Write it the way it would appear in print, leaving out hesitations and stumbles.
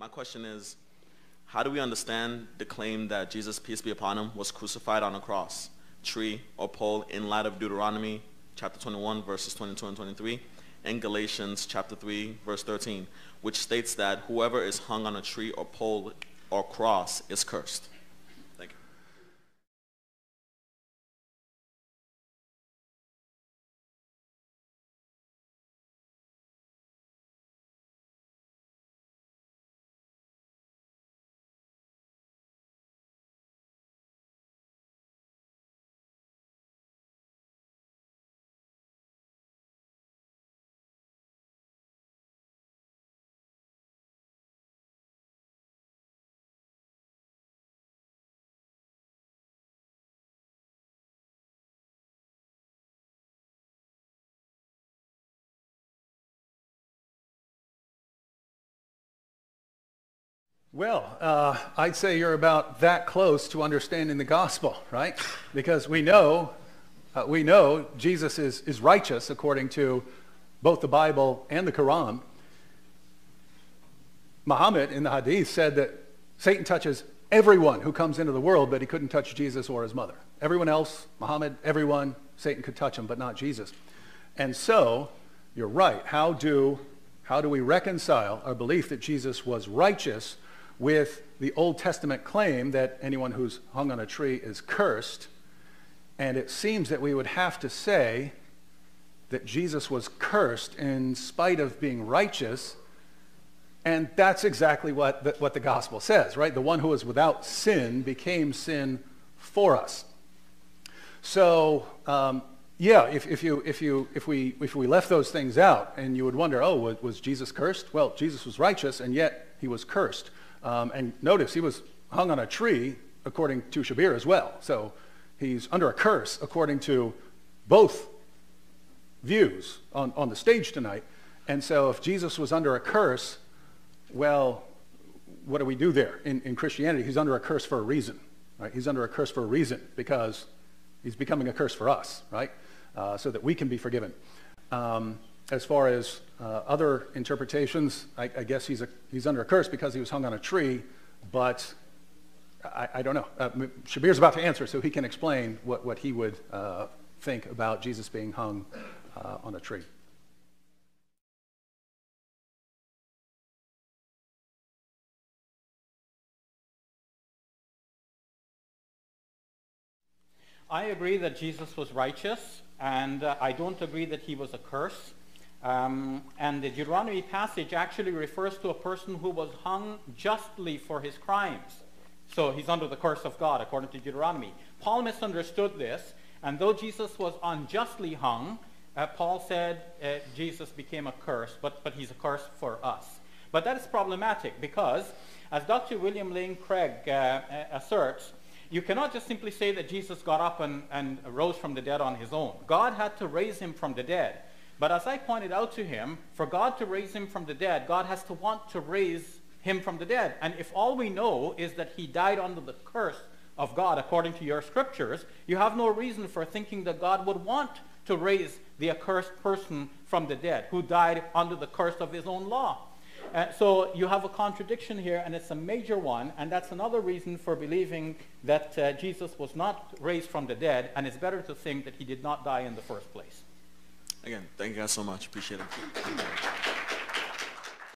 My question is, how do we understand the claim that Jesus, peace be upon him, was crucified on a cross, tree, or pole in light of Deuteronomy chapter 21, verses 22 and 23, and Galatians chapter 3, verse 13, which states that whoever is hung on a tree or pole or cross is cursed? Thank you. Well, I'd say you're about that close to understanding the gospel, right? Because we know Jesus is righteous according to both the Bible and the Quran. Muhammad in the Hadith said that Satan touches everyone who comes into the world, but he couldn't touch Jesus or his mother. Everyone else, Muhammad, everyone, Satan could touch him, but not Jesus. And so, you're right. How do we reconcile our belief that Jesus was righteous with the Old Testament claim that anyone who's hung on a tree is cursed? And it seems that we would have to say that Jesus was cursed in spite of being righteous, and that's exactly what the gospel says, right? The one who was without sin became sin for us. So, yeah, if we left those things out, and you would wonder, oh, was Jesus cursed? Well, Jesus was righteous, and yet he was cursed. And notice he was hung on a tree according to Shabir as well. So he's under a curse according to both views on the stage tonight. And so if Jesus was under a curse, well, what do we do there? In Christianity, he's under a curse for a reason, right? He's under a curse for a reason because he's becoming a curse for us, right? So that we can be forgiven. As far as other interpretations, I guess he's under a curse because he was hung on a tree, but I don't know. Shabir's about to answer, so he can explain what he would think about Jesus being hung on a tree. I agree that Jesus was righteous, and I don't agree that he was a curse. And the Deuteronomy passage actually refers to a person who was hung justly for his crimes. So he's under the curse of God, according to Deuteronomy. Paul misunderstood this, and though Jesus was unjustly hung, Paul said Jesus became a curse, but he's a curse for us. But that is problematic because, as Dr. William Lane Craig asserts, you cannot just simply say that Jesus got up and rose from the dead on his own. God had to raise him from the dead. But as I pointed out to him, for God to raise him from the dead, God has to want to raise him from the dead. And if all we know is that he died under the curse of God, according to your scriptures, you have no reason for thinking that God would want to raise the accursed person from the dead, who died under the curse of his own law. So you have a contradiction here, and it's a major one, and that's another reason for believing that Jesus was not raised from the dead, and it's better to think that he did not die in the first place. Again, thank you guys so much. Appreciate it.